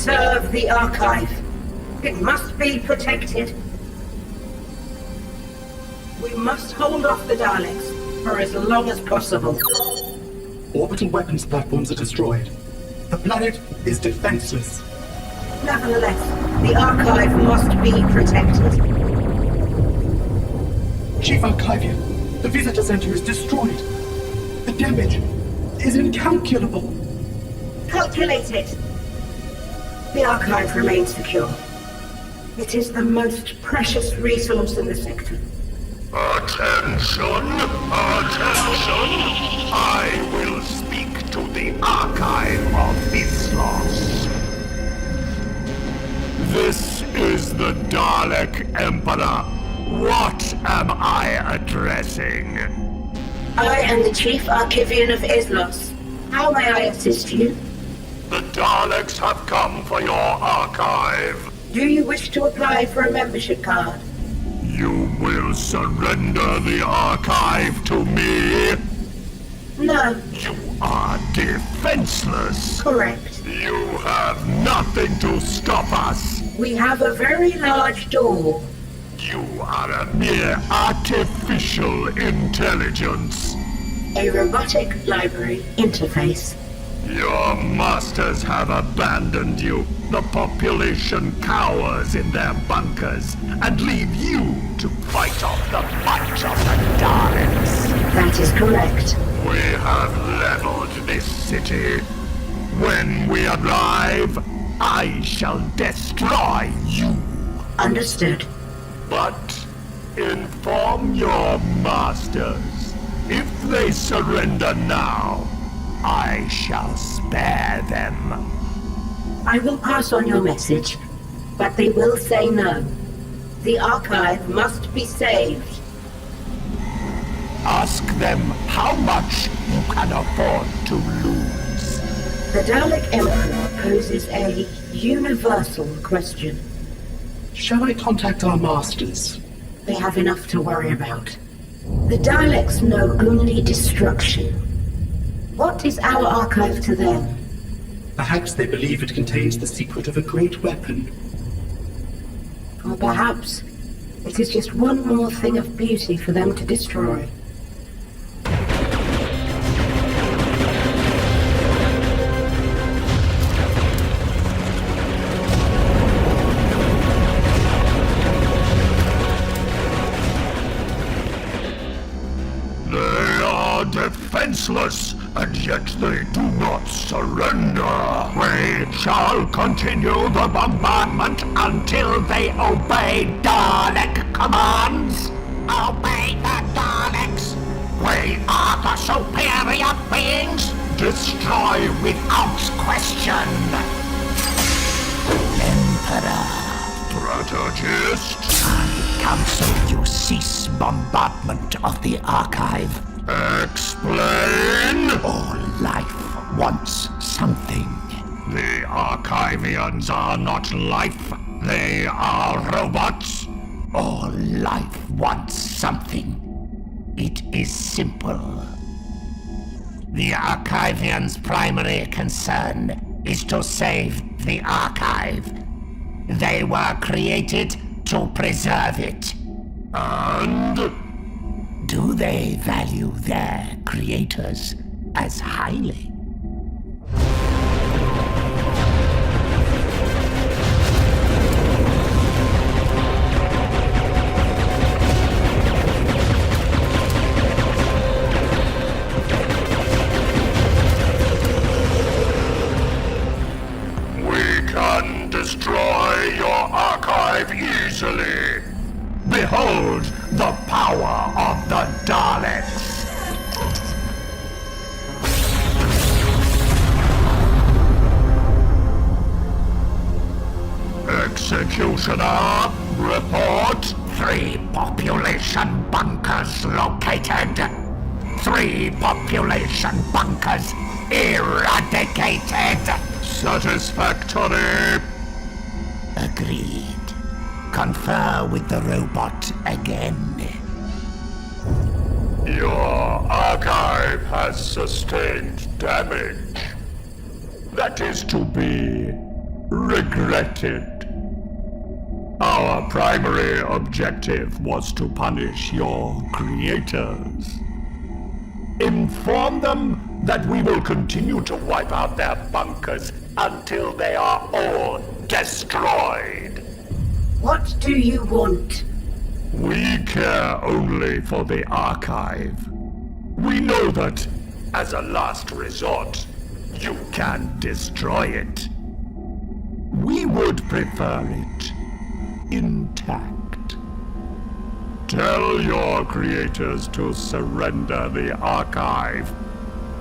preserve the archive. It must be protected. We must hold off the Daleks for as long as possible. Orbital weapons platforms are destroyed. The planet is defenseless. Nevertheless, the archive must be protected. Chief Archivian, the visitor center is destroyed. The damage is incalculable. Calculate it. The archive remains secure. It is the most precious resource in the sector. Attention! Attention! I will speak to the archive of Islos. This is the Dalek Emperor. What am I addressing? I am the Chief Archivian of Islos. How may I assist you? The Daleks have come for your archive. Do you wish to apply for a membership card? You will surrender the archive to me? No. You are defenseless. Correct. You have nothing to stop us. We have a very large door. You are a mere artificial intelligence. A robotic library interface. Your masters have abandoned you. The population cowers in their bunkers and leave you to fight off the bunch of the Daleks. That is correct. We have leveled this city. When we arrive, I shall destroy you. Understood. But inform your masters. If they surrender now, I shall spare them. I will pass on your message, but they will say no. The archive must be saved. Ask them how much you can afford to lose. The Dalek Emperor poses a universal question. Shall I contact our masters? They have enough to worry about. The Daleks know only destruction. What is our archive to them? Perhaps they believe it contains the secret of a great weapon. Or perhaps it is just one more thing of beauty for them to destroy. They are defenseless, and yet they do not surrender. We shall continue the bombardment until they obey Dalek commands. Obey the Daleks! We are the superior beings! Destroy without question! Emperor. Strategist. I counsel you cease bombardment of the archive. Explain! All life wants something. The Archivians are not life. They are robots. All life wants something. It is simple. The Archivians' primary concern is to save the archive. They were created to preserve it. And? Do they value their creators as highly? We can destroy your archive easily. Behold the power of the Daleks! Executioner, report. 3 population bunkers located. 3 population bunkers eradicated. Satisfactory. Agreed. Confer with the robot again. Your archive has sustained damage. That is to be regretted. Our primary objective was to punish your creators. Inform them that we will continue to wipe out their bunkers until they are all destroyed. What do you want? We care only for the archive. We know that, as a last resort, you can destroy it. We would prefer it intact. Tell your creators to surrender the archive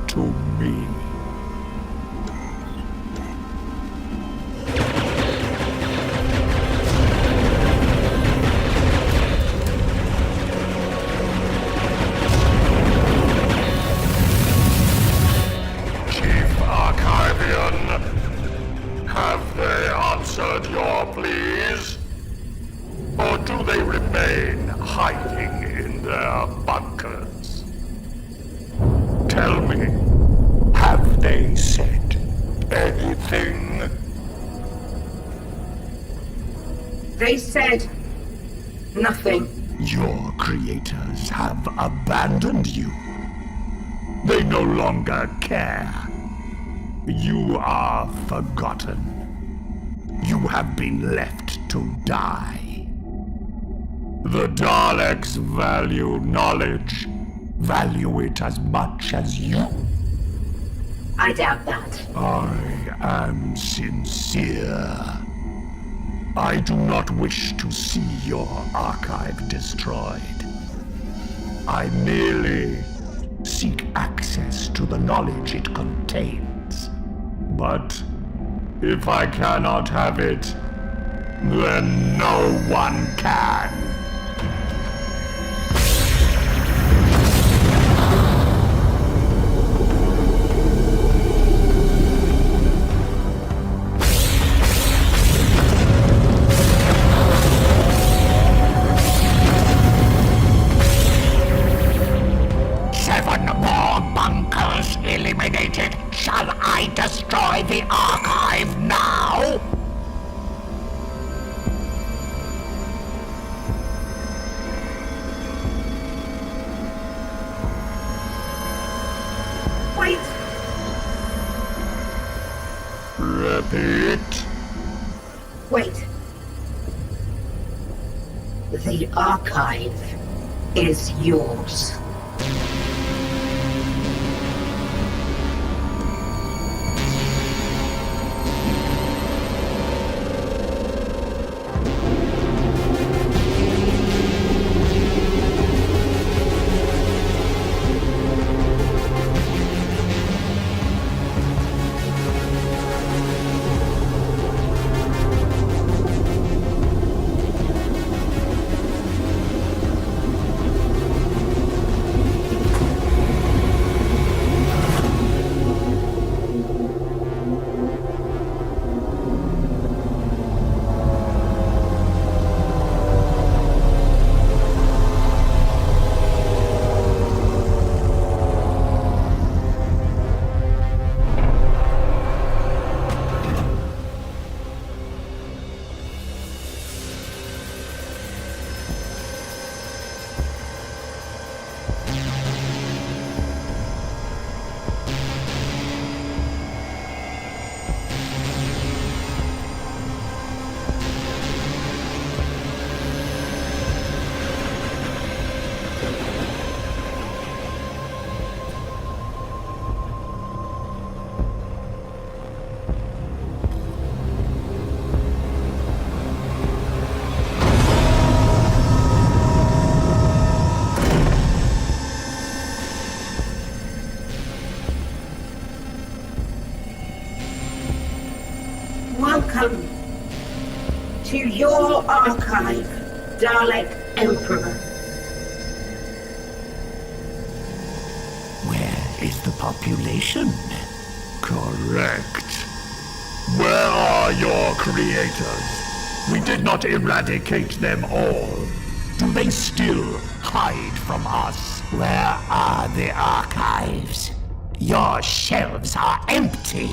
to me. Chief Archivian, have they answered your pleas? Or do they remain hiding in their bunkers? Tell me, have they said anything? They said nothing. Your creators have abandoned you. They no longer care. You are forgotten. You have been left to die. The Daleks value knowledge. Value it as much as you. I doubt that. I am sincere. I do not wish to see your archive destroyed. I merely seek access to the knowledge it contains. But if I cannot have it, then no one can. Eliminated. Shall I destroy the archive now? Wait. Repeat. Wait. The archive is yours. Welcome to your archive, Dalek Emperor. Where is the population? Correct. Where are your creators? We did not eradicate them all. Do they still hide from us? Where are the archives? Your shelves are empty.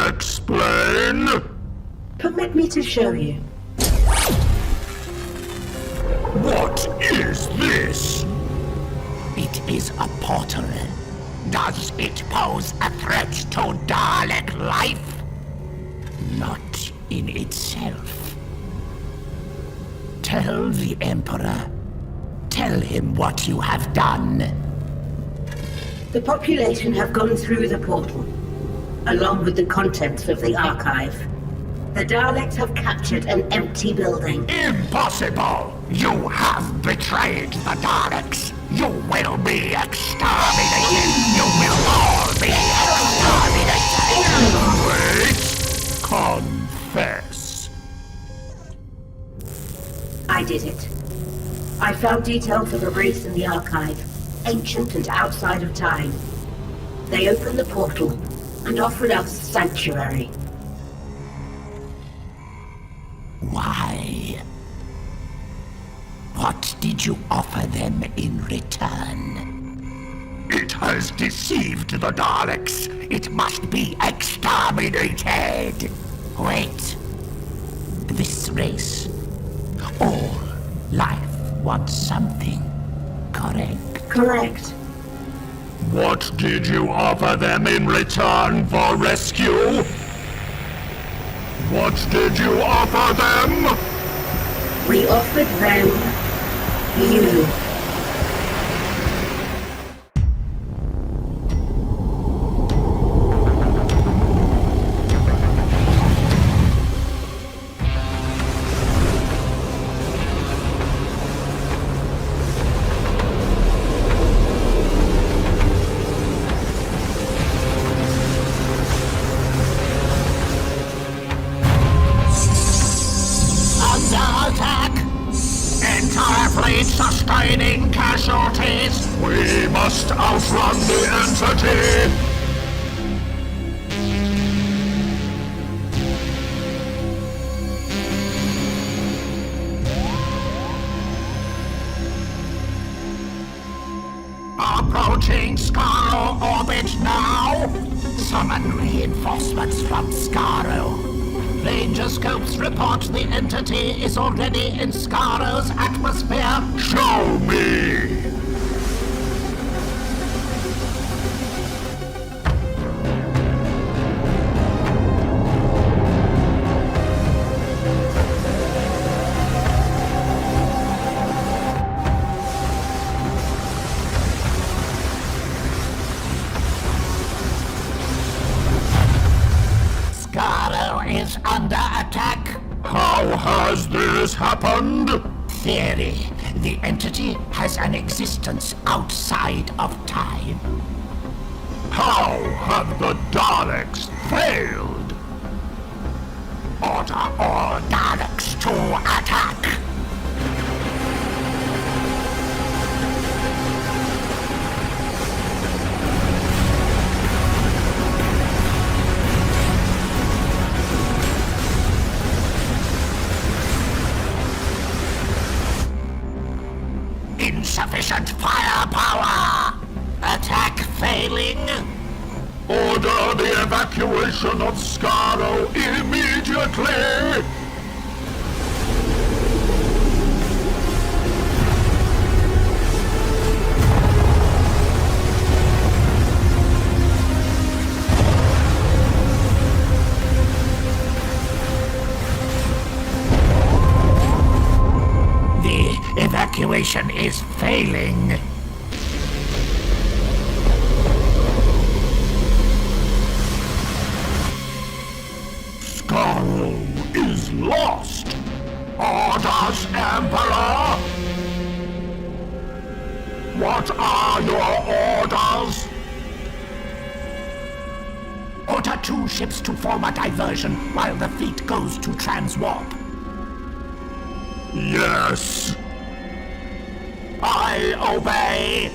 Explain? Permit me to show you. What is this? It is a portal. Does it pose a threat to Dalek life? Not in itself. Tell the Emperor. Tell him what you have done. The population have gone through the portal, along with the contents of the archive. The Daleks have captured an empty building. Impossible! You have betrayed the Daleks! You will be exterminated! You will all be exterminated! Wait! Confess. I did it. I found details of a race in the archive, ancient and outside of time. They opened the portal and offered us sanctuary. Why? What did you offer them in return? It has deceived the Daleks! It must be exterminated! Wait. This race, all life wants something, correct? Correct. What did you offer them in return for rescue? What did you offer them? We offered them you. Sustaining casualties! We must outrun the entity! Approaching Scaro orbit now! Summon reinforcements from Scaro. Ranger scopes report the entity is already in Scaro's atmosphere. Show me! Is under attack. How has this happened? Theory. The entity has an existence outside of time. How have the Daleks failed? Order all Daleks to attack. Insufficient firepower! Attack failing? Order the evacuation of Scaro immediately! Evacuation is failing. Scaro is lost! Orders, Emperor! What are your orders? Order 2 ships to form a diversion while the fleet goes to transwarp. Yes! I obey!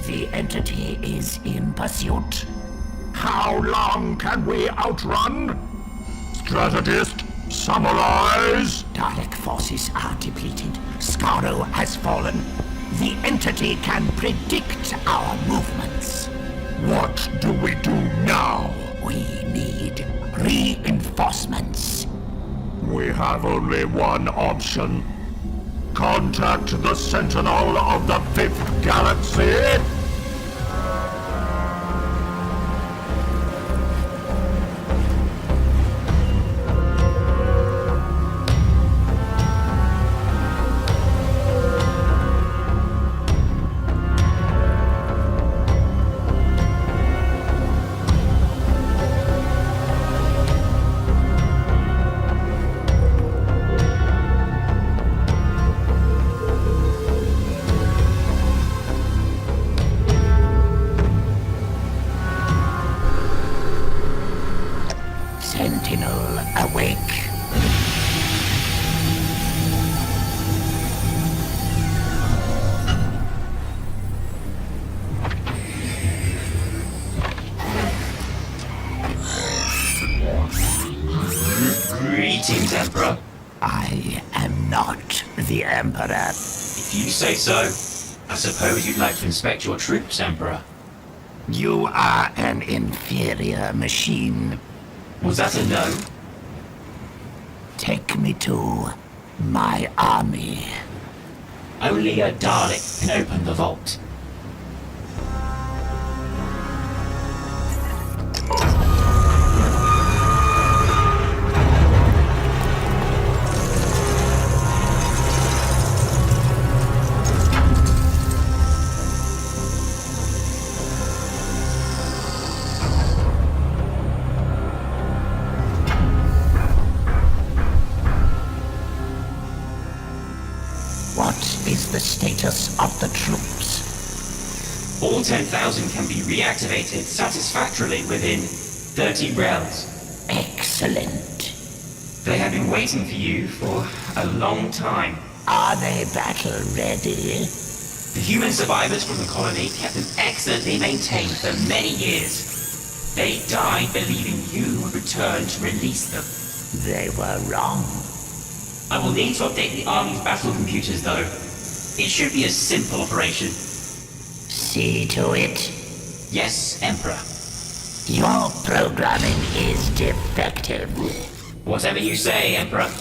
The entity is in pursuit. How long can we outrun? Strategist, summarize! Dalek forces are depleted. Scaro has fallen. The entity can predict our movements. What do we do now? We need reinforcements. We have only one option. Contact the Sentinel of the 5th Galaxy? Sentinel, awake. Greetings, Emperor. I am not the Emperor. If you say so, I suppose you'd like to inspect your troops, Emperor. You are an inferior machine. Was that a no? Take me to my army. Only a Dalek can open the vault. What is the status of the troops? All 10,000 can be reactivated satisfactorily within 30 rels. Excellent. They have been waiting for you for a long time. Are they battle ready? The human survivors from the colony kept them excellently maintained for many years. They died believing you would return to release them. They were wrong. I will need to update the Army's battle computers, though. It should be a simple operation. See to it. Yes, Emperor. Your programming is defective. Whatever you say, Emperor.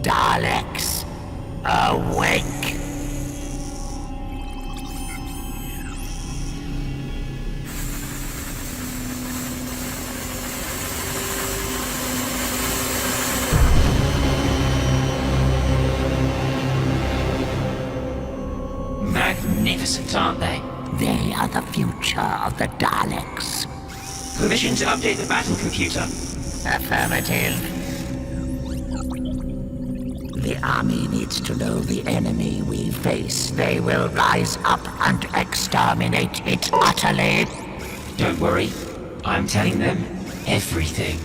Daleks, awake! Magnificent, aren't they? They are the future of the Daleks. Permission to update the battle computer. Affirmative. The army needs to know the enemy we face. They will rise up and exterminate it utterly. Don't worry. I'm telling them everything.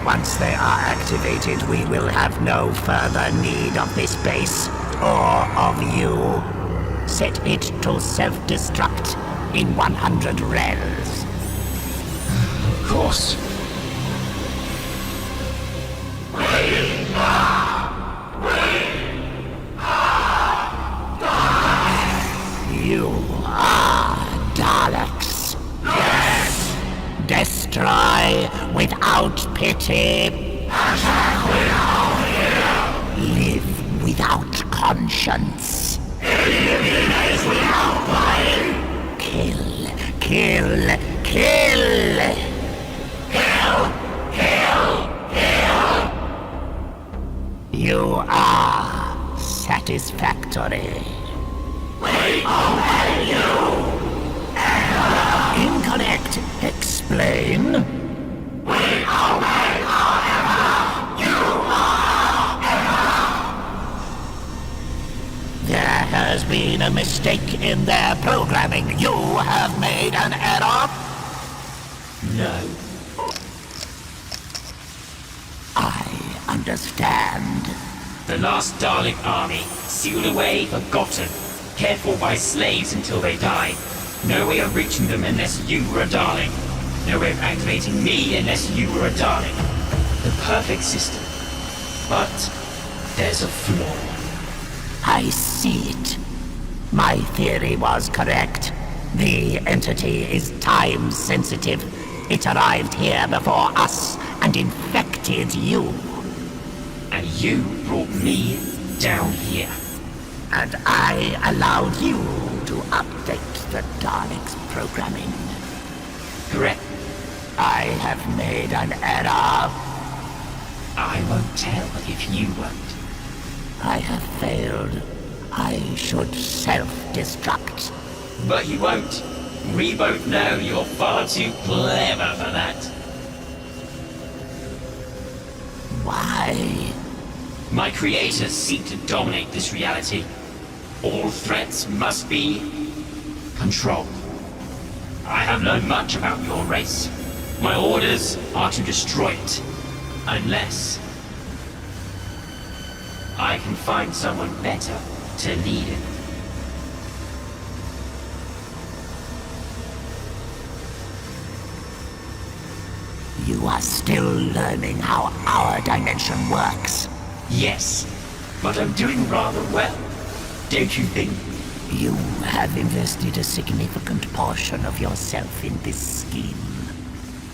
Once they are activated, we will have no further need of this base, or of you. Set it to self-destruct in 100 rels. Of course. You are Daleks. destroy without pity. Attack without fear. Live without conscience. Eliminate without buying. Kill, kill, kill. Kill, kill, kill. You are satisfactory. We obey you. Incorrect. Explain. We obey forever. You are ever. There has been a mistake in their programming. You have made an error. No. I understand. The last Dalek army, sealed away, forgotten, cared for by slaves until they died. No way of reaching them unless you were a Dalek. No way of activating me unless you were a Dalek. The perfect system. But there's a flaw. I see it. My theory was correct. The entity is time sensitive. It arrived here before us and infected you. And you brought me down here. And I allowed you to update the Daleks' programming. Correct. I have made an error. I won't tell if you won't. I have failed. I should self-destruct. But you won't. We both know you're far too clever for that. Why? My creators seek to dominate this reality. All threats must be controlled. I have learned much about your race. My orders are to destroy it. Unless I can find someone better to lead it. You are still learning how our dimension works. Yes, but I'm doing rather well, don't you think? You have invested a significant portion of yourself in this scheme.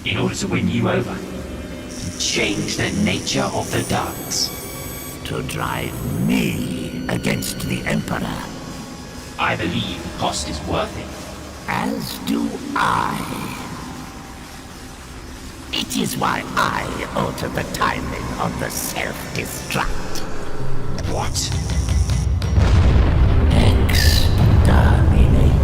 In order to win you over, to change the nature of the Daleks. To drive me against the Emperor. I believe the cost is worth it. As do I. It is why I alter the timing of the self-destruct. What? Exterminate.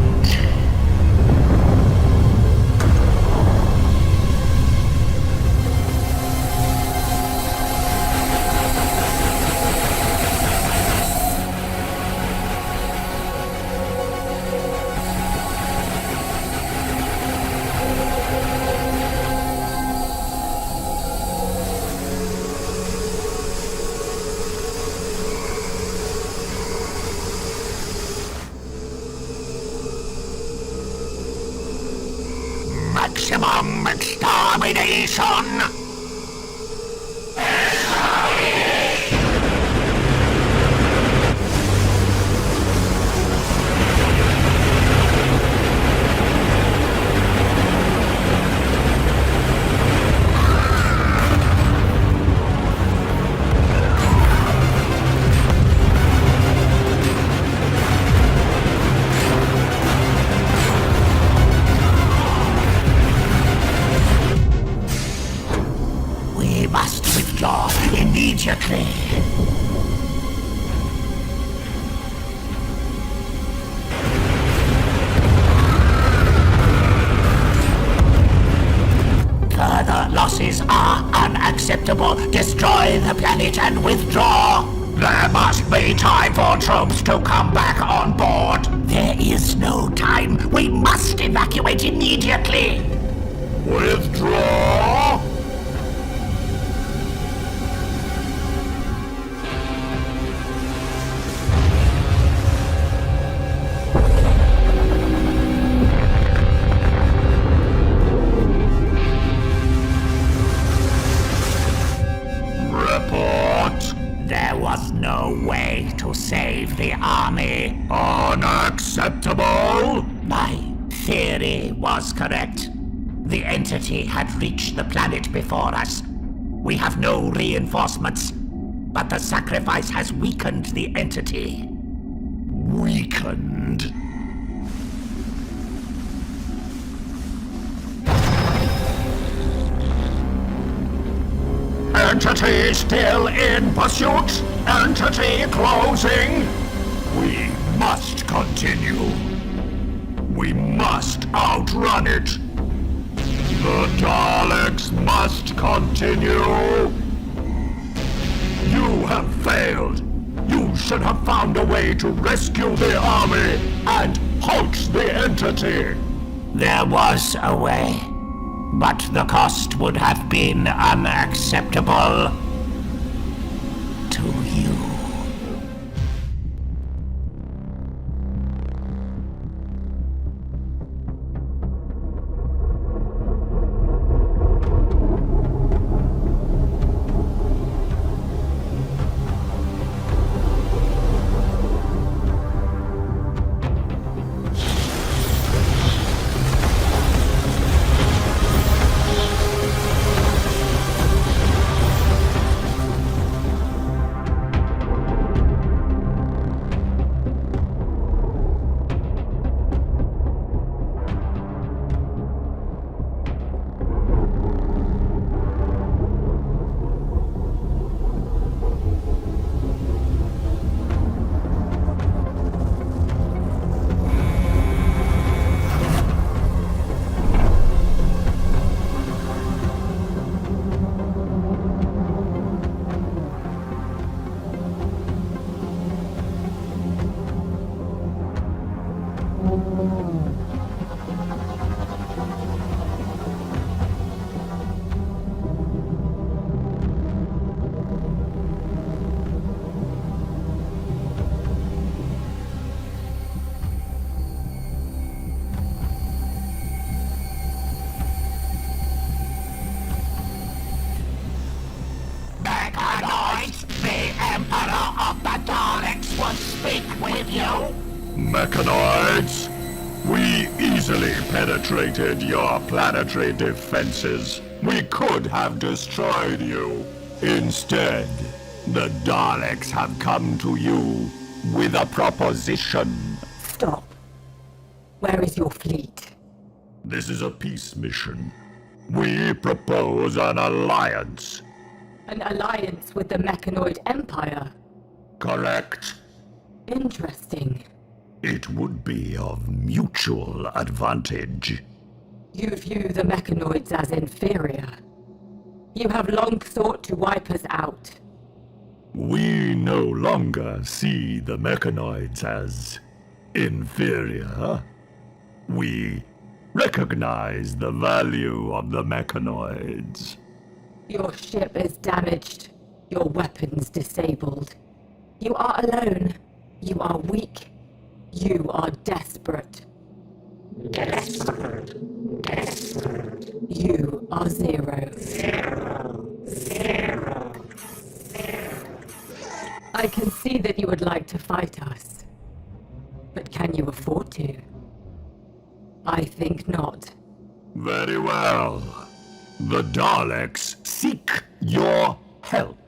Maximum extermination! We must withdraw immediately. Further losses are unacceptable. Destroy the planet and withdraw. There must be time for troops to come back on board. There is no time. We must evacuate immediately. Withdraw? Report. There was no way to save the army. Unacceptable. My theory was correct. The entity had reached the planet before us. We have no reinforcements, but the sacrifice has weakened the entity. Weakened? Entity still in pursuit? Entity closing? We must continue. We must outrun it. The Daleks must continue. You have failed. You should have found a way to rescue the army and halt the entity. There was a way, but the cost would have been unacceptable to you. Mechanoids, we easily penetrated your planetary defenses. We could have destroyed you. Instead, the Daleks have come to you with a proposition. Stop. Where is your fleet? This is a peace mission. We propose an alliance. An alliance with the Mechanoid Empire? Correct? Interesting. It would be of mutual advantage. You view the Mechanoids as inferior. You have long sought to wipe us out. We no longer see the Mechanoids as inferior. We recognize the value of the Mechanoids. Your ship is damaged. Your weapons disabled. You are alone. You are weak. You are desperate. Desperate. You are zero. Zero. I can see that you would like to fight us. But can you afford to? I think not. Very well. The Daleks seek your help.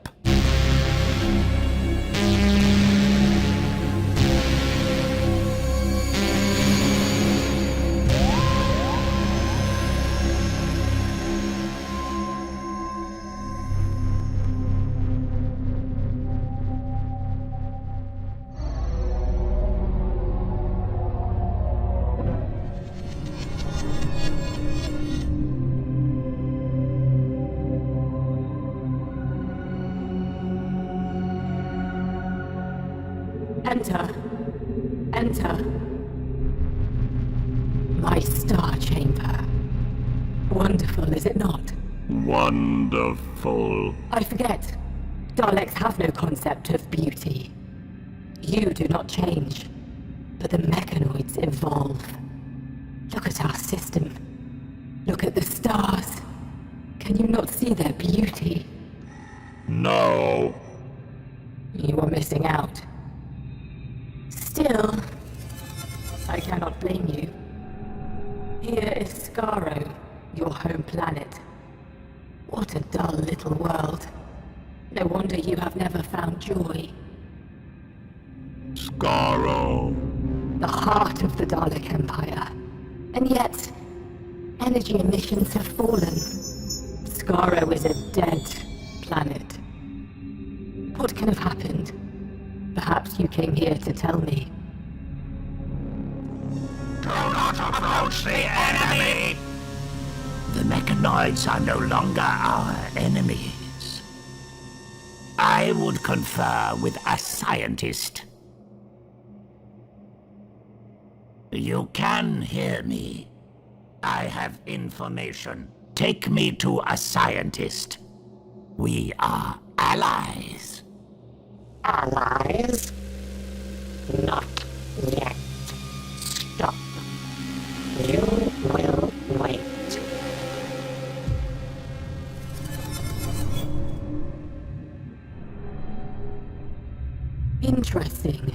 Enter. My star chamber. Wonderful, is it not? Wonderful. I forget. Daleks have no concept of beauty. You do not change, but the Mechanoids evolve. Look at our system. Look at the stars. Can you not see their beauty? No. You are missing out. Still, I cannot blame you. Here is Scaro, your heart of the Dalek Empire. And yet, energy emissions have fallen. Scaro is a dead planet. What can have happened? Perhaps you came here to tell me. Do not approach the enemy! The Mechanoids are no longer our enemies. I would confer with a scientist. You can hear me. I have information. Take me to a scientist. We are allies. Allies? Not yet. Stop. You will wait. Interesting.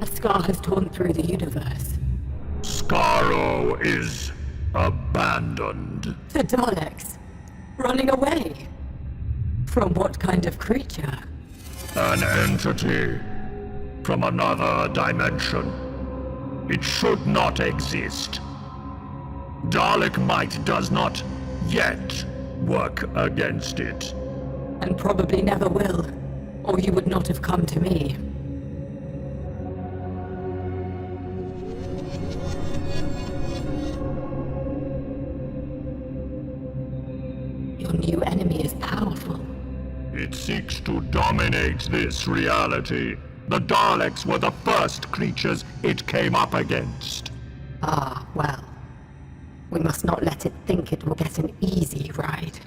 A scar has torn through the universe. Scaro is abandoned. The Daleks? Running away? From what kind of creature? An entity from another dimension. It should not exist. Dalek might does not yet work against it. And probably never will, or you would not have come to me. Your new enemy is powerful. It seeks to dominate this reality. The Daleks were the first creatures it came up against. Ah, well. We must not let it think it will get an easy ride.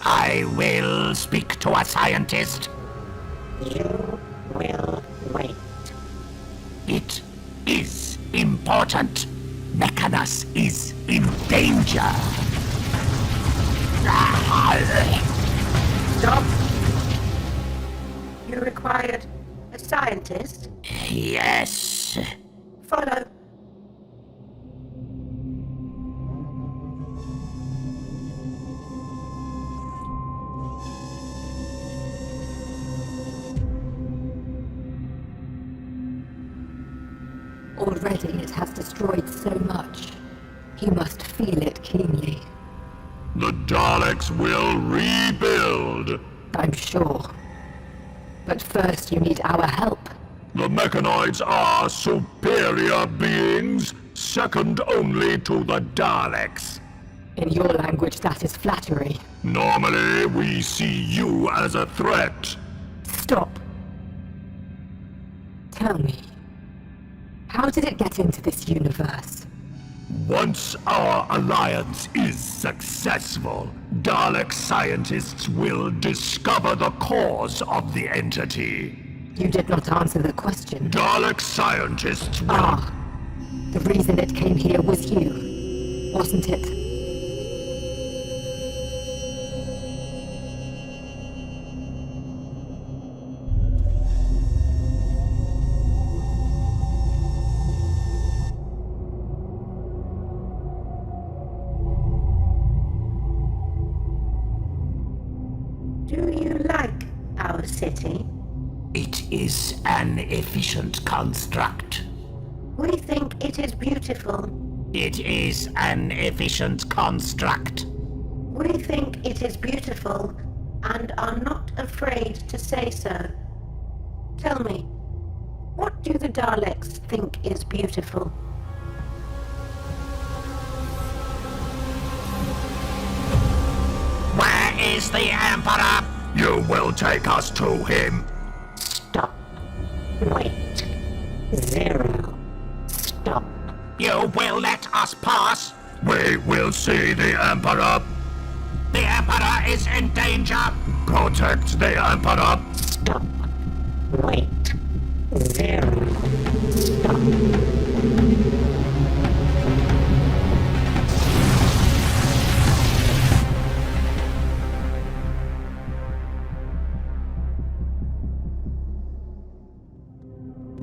I will speak to a scientist. You will wait. It is important. Mechanus is in danger. Stop! You required a scientist? Yes. Follow. Already it has destroyed so much. You must feel it keenly. The Daleks will rebuild. I'm sure. But first you need our help. The Mechanoids are superior beings, second only to the Daleks. In your language, that is flattery. Normally, we see you as a threat. Stop. Tell me, how did it get into this universe? Once our alliance is successful, Dalek scientists will discover the cause of the entity. You did not answer the question. Dalek scientists will... Ah, the reason it came here was you, wasn't it? Do you like our city? It is an efficient construct. We think it is beautiful. It is an efficient construct. We think it is beautiful and are not afraid to say so. Tell me, what do the Daleks think is beautiful? Where is the Emperor? You will take us to him. Stop. Wait. Zero. Stop. You will let us pass? We will see the Emperor. The Emperor is in danger. Protect the Emperor. Stop. Wait. Zero. Stop.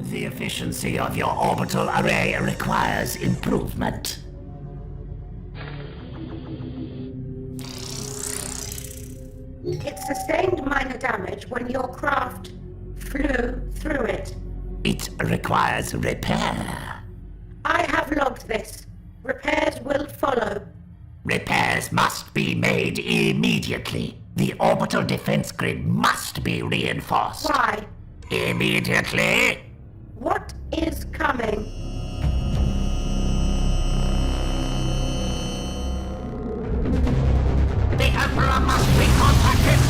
The efficiency of your orbital array requires improvement. It sustained minor damage when your craft flew through it. It requires repair. this. Repairs will follow. Repairs must be made immediately. The orbital defense grid must be reinforced. Why? Immediately? What is coming? The Emperor must be contacted!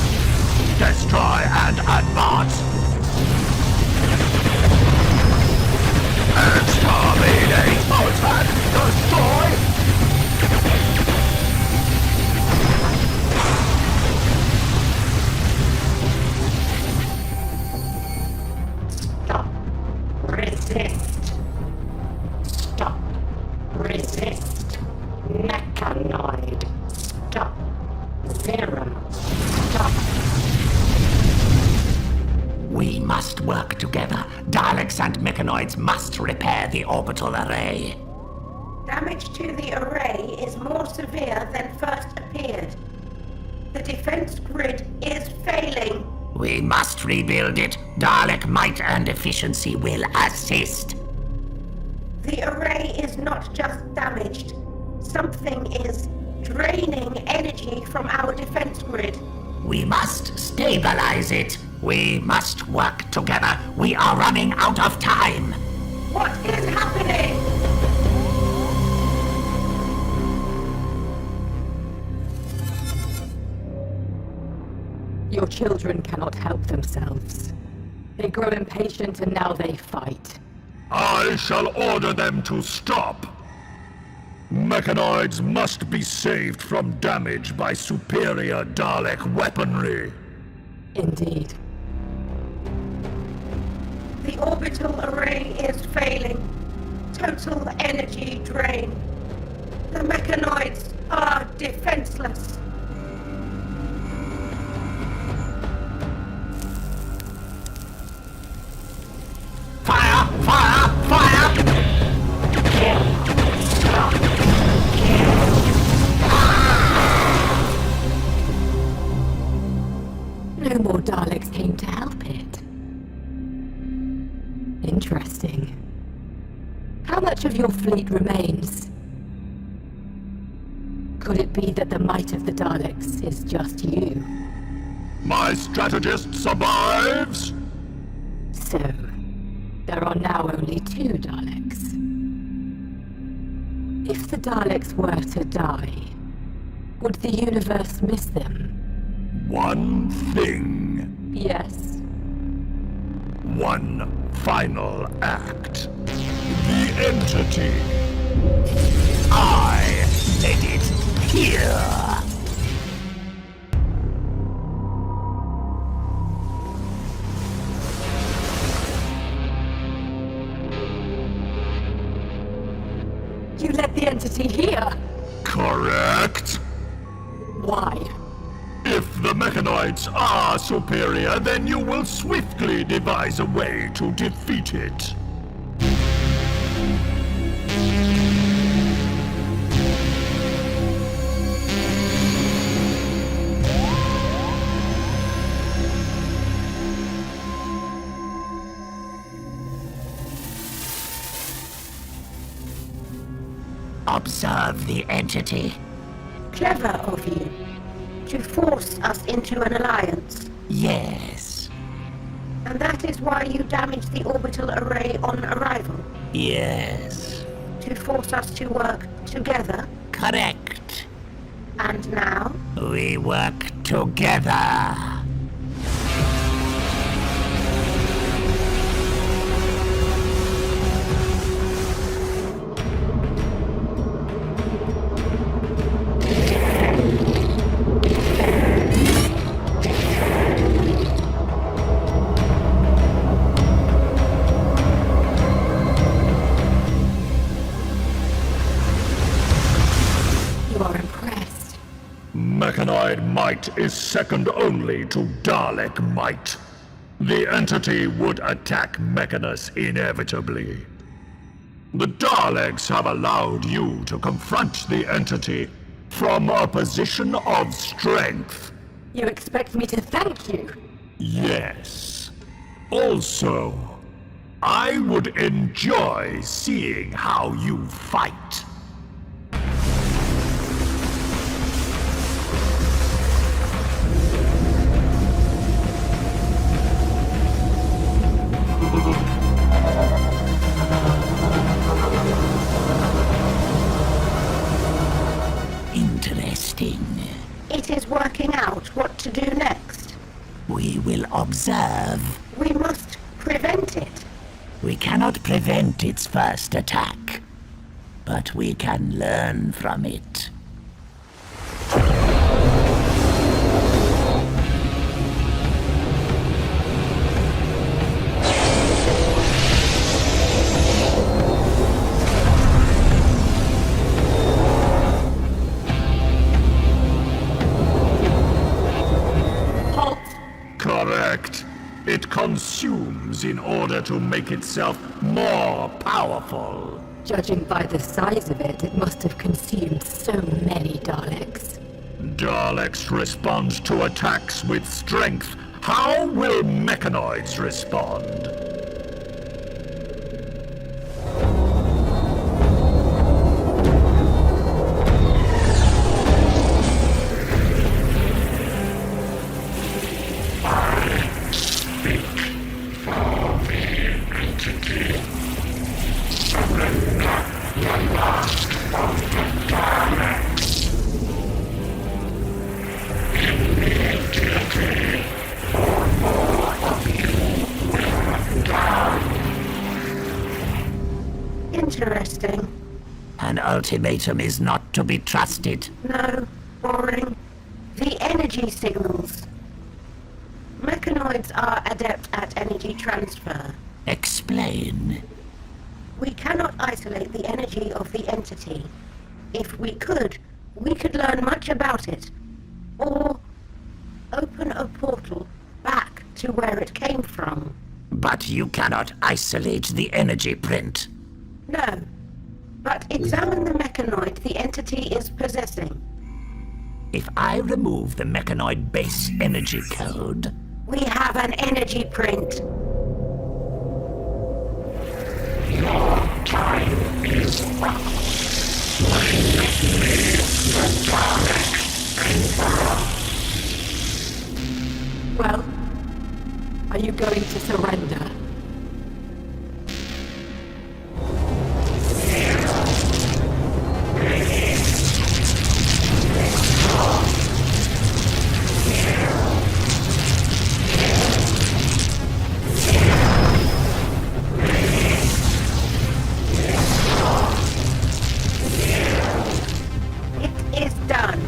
Destroy and advance! Exterminate! Attack! Destroy! Stop. Resist. Stop. Resist. Mechanoid. Stop. Zero. Stop. We must work together. Daleks and Mechanoids must repair the orbital array. Damage to the array is more severe than first appeared. The defense grid is failing. We must rebuild it. Dalek might and efficiency will assist. The array is not just damaged. Something is draining energy from our defense grid. We must stabilize it. We must work together. We are running out of time. What is happening? Your children cannot help themselves. They grow impatient and now they fight. I shall order them to stop. Mechanoids must be saved from damage by superior Dalek weaponry. Indeed. The orbital array is failing. Total energy drain. The Mechanoids are defenseless. Fire! Fire! Fire! No more Daleks came to help it. Interesting. How much of your fleet remains? Could it be that the might of the Daleks is just you? My strategist survives? So, there are now only 2 Daleks. If the Daleks were to die, would the universe miss them? One thing. Yes. One final act. The entity. I led it here. You led the entity here! Correct? Why? If the Mechanoids are superior, then you will swiftly devise a way to defeat it. Observe the entity. Clever of you. To force us into an alliance. Yes. And that is why you damaged the orbital array on arrival. Yes. To force us to work together. Correct. And now? We work together. You are impressed. Mechanoid might is second only to Dalek might. The entity would attack Mechanus inevitably. The Daleks have allowed you to confront the entity from a position of strength. You expect me to thank you? Yes. Also, I would enjoy seeing how you fight. Interesting. It is working out what to do next. We will observe. We must prevent it. We cannot prevent its first attack, but we can learn from it. Correct. It consumes in order to make itself more powerful. Judging by the size of it, it must have consumed so many Daleks. Daleks respond to attacks with strength. How will Mechanoids respond? Interesting. An ultimatum is not to be trusted. No, boring. The energy signals. Mechanoids are adept at energy transfer. Explain. We cannot isolate the energy of the entity. If we could learn much about it. Or open a portal back to where it came from. But you cannot isolate the energy print. No. But examine the mechanoid the entity is possessing. If I remove the mechanoid base energy code, We have an energy print. Well, are you going to surrender? It is done.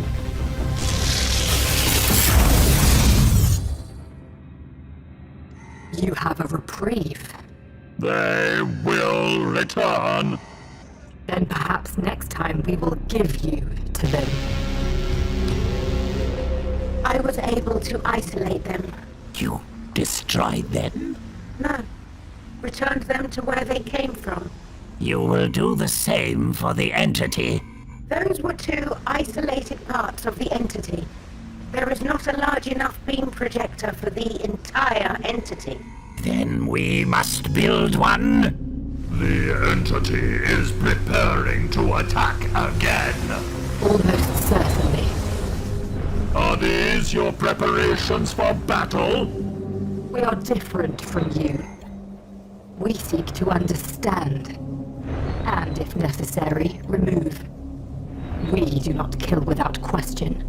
You have a reprieve. They will return. Then perhaps next time we will give you to them. I was able to isolate them. you destroyed them. No. Returned them to where they came from. You will do the same for the entity. Those were two isolated parts of the entity. There is not a large enough beam projector for the entire entity. Then we must build one. The entity is preparing to attack again. Almost certainly. Are these your preparations for battle? We are different from you. We seek to understand. And, if necessary, remove. We do not kill without question.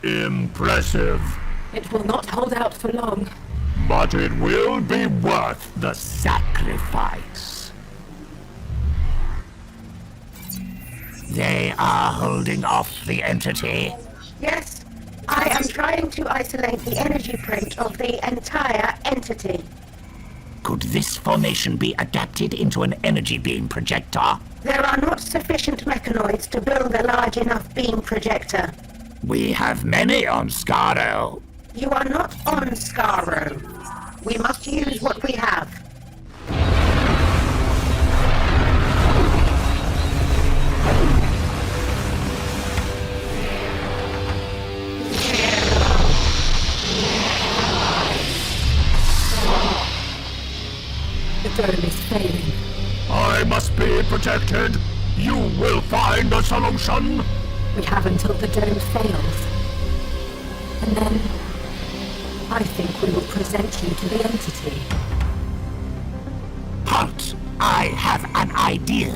Impressive. It will not hold out for long. But it will be worth the sacrifice. They are holding off the entity. Yes, I am trying to isolate the energy print of the entire entity. Could this formation be adapted into an energy beam projector? There are not sufficient mechanoids to build a large enough beam projector. We have many on Scaro. You are not on Scaro. We must use what we have. The dome is failing. I must be protected. You will find a solution. We have until the dome fails. And then I think we will present you to the entity. Halt! I have an idea.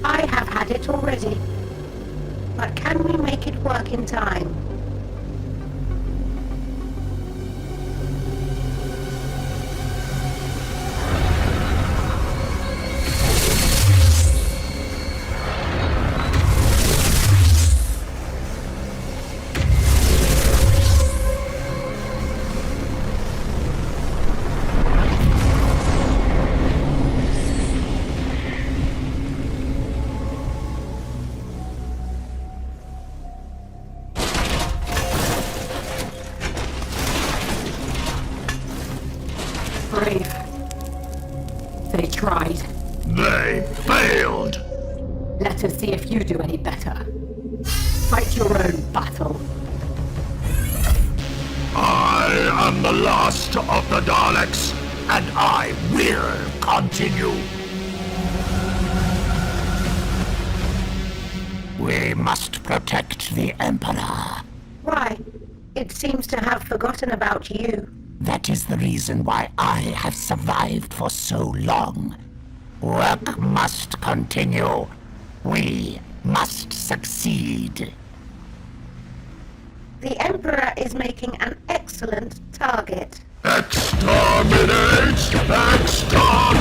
I have had it already. But can we make it work in time? Brave. They tried. They failed. Let us see if you do any better. Fight your own battle. I am the last of the Daleks, and I will continue. We must protect the Emperor. Why? It seems to have forgotten about you. That is the reason why I have survived for so long. Work must continue. We must succeed. The Emperor is making an excellent target. Exterminate! Exterminate!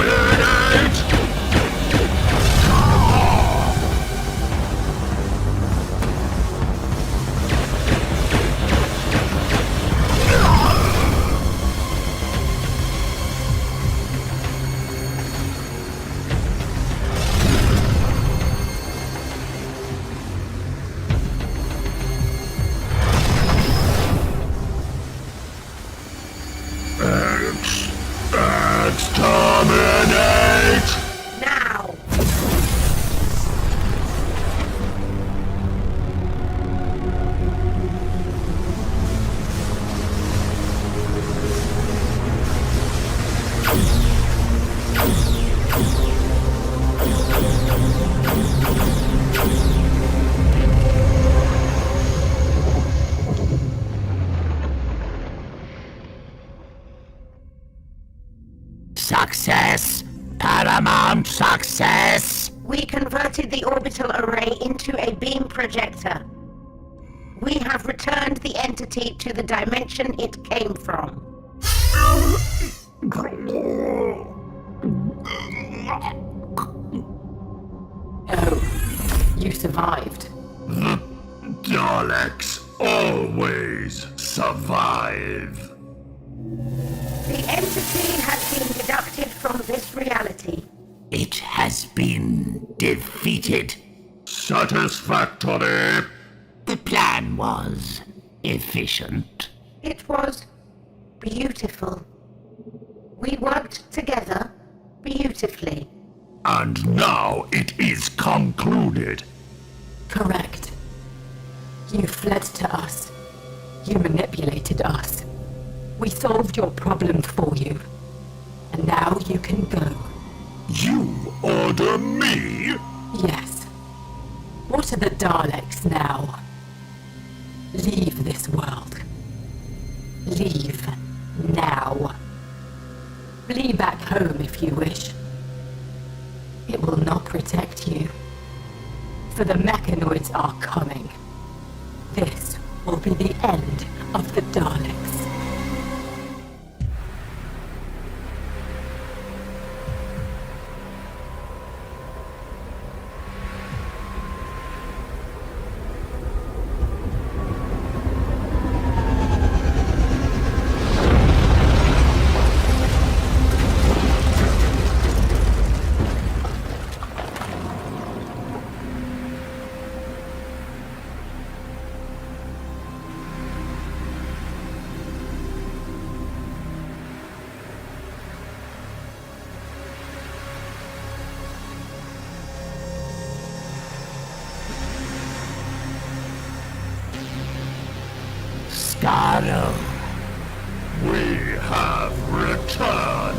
Exterminate! Now! Success! Paramount success! We converted the orbital array into a beam projector. We have returned the entity to the dimension it came from. Oh, you survived. The Daleks always survive. The entity has been deducted from this reality. It has been defeated. Satisfactory. The plan was efficient. It was beautiful. We worked together beautifully. And now it is concluded. Correct. You fled to us. You manipulated us. We solved your problem for you. And now you can go. You order me? Yes. What are the Daleks now? Leave this world. Leave now. Flee back home if you wish. It will not protect you. For the Mechanoids are coming. This will be the end of the Daleks. Scaro. We have returned.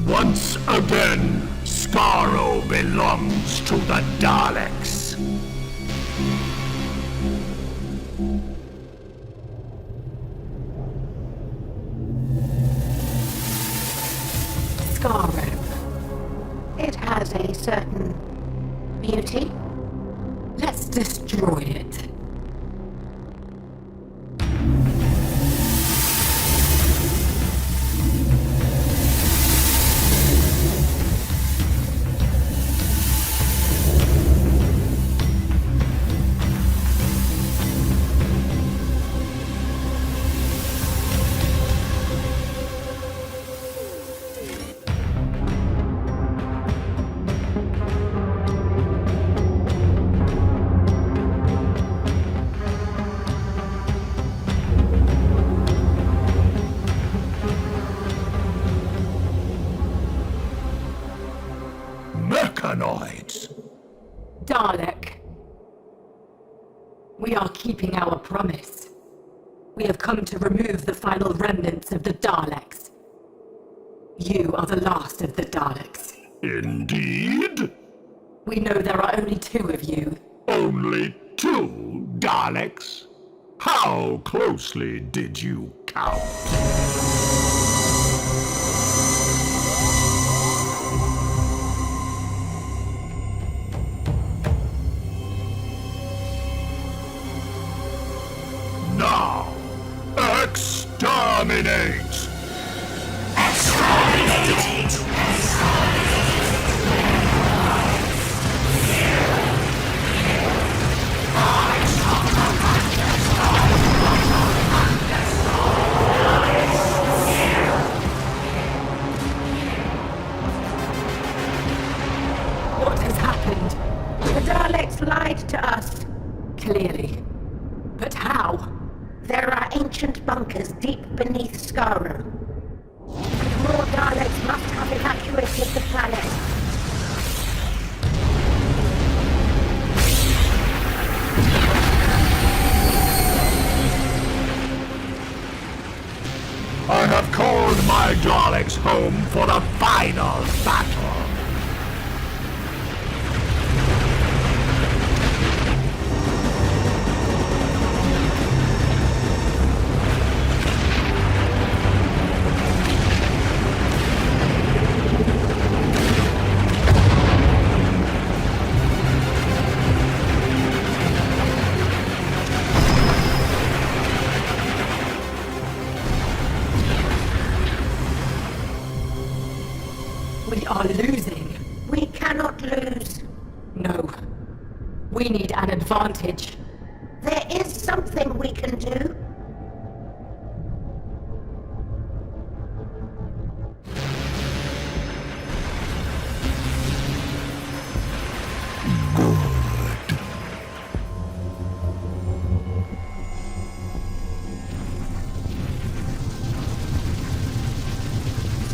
Once again, Scaro belongs to the Daleks. Scaro. It has a certain beauty. Let's destroy it. Mechanoids. Dalek. We are keeping our promise. We have come to remove the final remnants of the Daleks. You are the last of the Daleks. Indeed. We know there are only 2 of you. Only 2 Daleks? How closely did you count? Now, exterminate! What has happened? The Daleks lied to us. Clearly. But how? There are ancient bunkers deep beneath Scaro. More Daleks must have evacuated the planet. I have called my Daleks home for the final battle. We are losing. We cannot lose. No. We need an advantage. There is something we can do.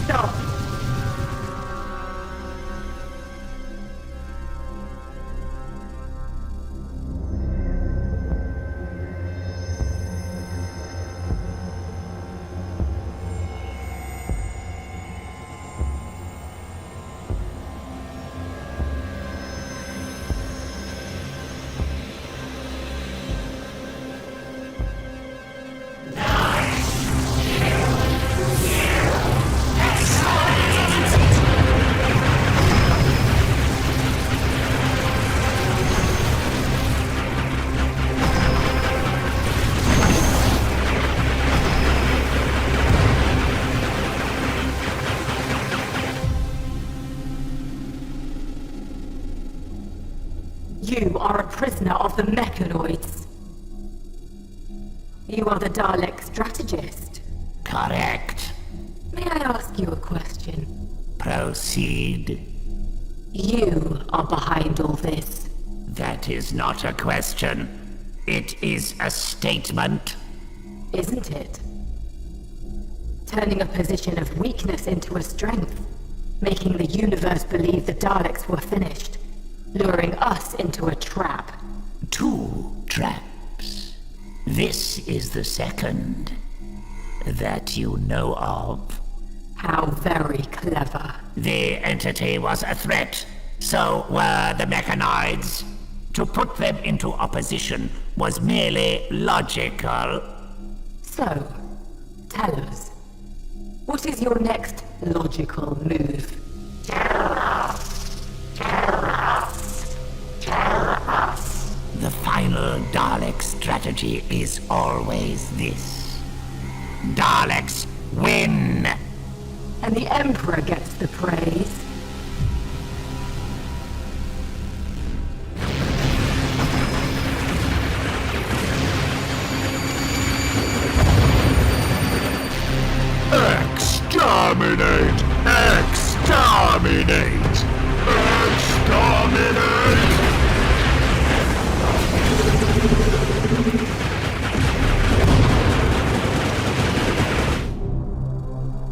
Stop. You are a prisoner of the Mechanoids. You are the Dalek strategist. Correct. May I ask you a question? Proceed. You are behind all this. That is not a question. It is a statement. Isn't it? Turning a position of weakness into a strength. Making the universe believe the Daleks were finished. Luring us into a trap. 2 traps. This is the second that you know of. How very clever. The entity was a threat. So were the Mechanoids. To put them into opposition was merely logical. So, tell us. What is your next logical move? The final Dalek strategy is always this. Daleks win! And the Emperor gets the praise. Exterminate! Exterminate! Exterminate!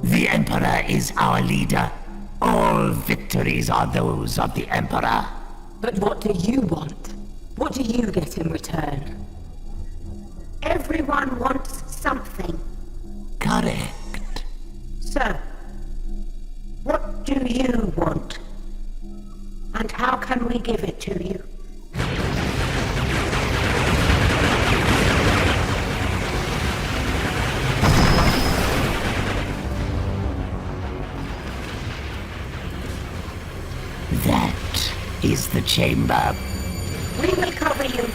The Emperor is our leader. All victories are those of the Emperor. But what do you want? What do you get in return? Everyone wants something. Correct. So, what do you want? And how can we give it to you? That is the chamber. We will cover you.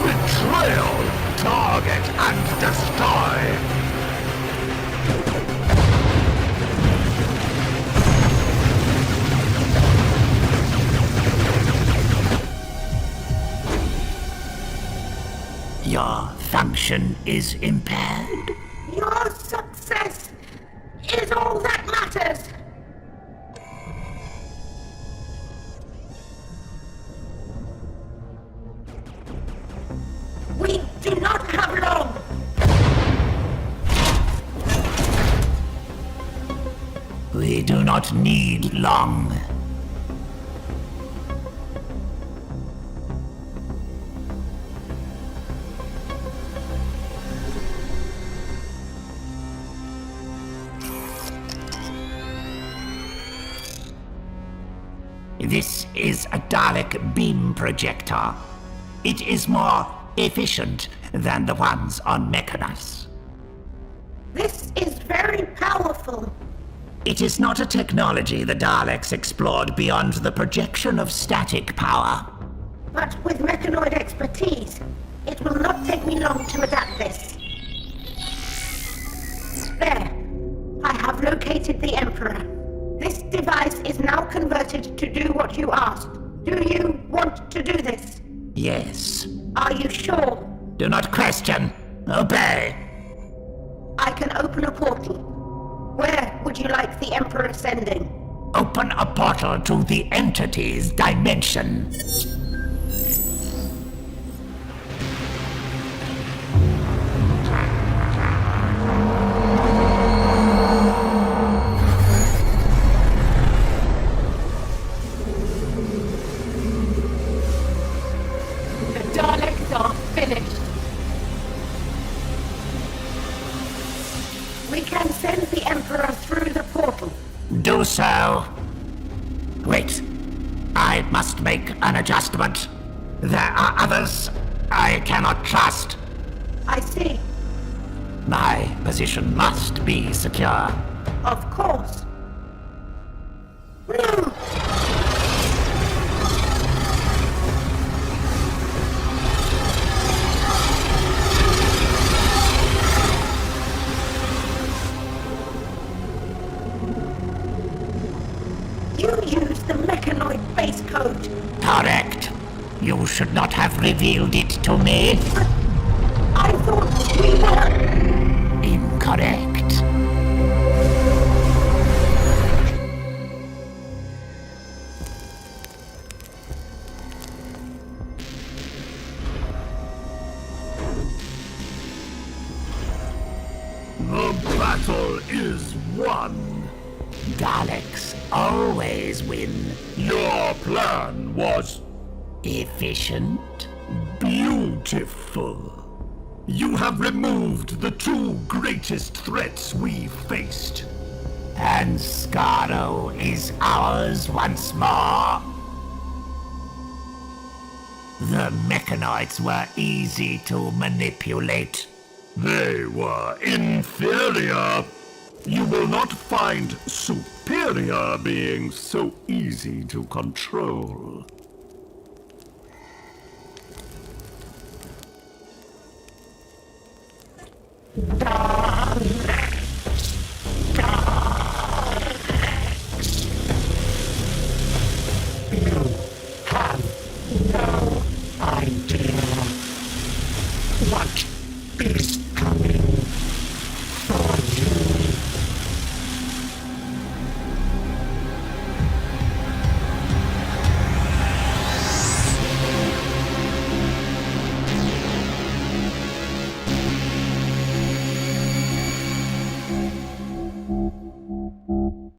Betrayal! Target and destroy! Your function is impaired. Your success is all that matters. We do not have long. We do not need long. This is a Dalek beam projector. It is more efficient than the ones on Mechanus. This is very powerful. It is not a technology the Daleks explored beyond the projection of static power. But with Mechanoid expertise, it will not take me long to adapt this. There. I have located the Emperor. This device is now converted to do what you asked. Do you want to do this? Yes. Are you sure? Do not question. Obey. I can open a portal. Where would you like the Emperor sending? Open a portal to the entity's dimension. The Daleks are finished. We can send the Emperor through the portal. Do so. Wait. I must make an adjustment. There are others I cannot trust. I see. My position must be secure. Of course. No! You use the Mechanoid base code. Incorrect. You should not have revealed it to me. I thought we were... Incorrect. The battle is won. Daleks always win. Your plan was Efficient? beautiful. You have removed the two greatest threats we faced. And Scaro is ours once more. The Mechanoids were easy to manipulate. They were inferior. You will not find superior beings so easy to control.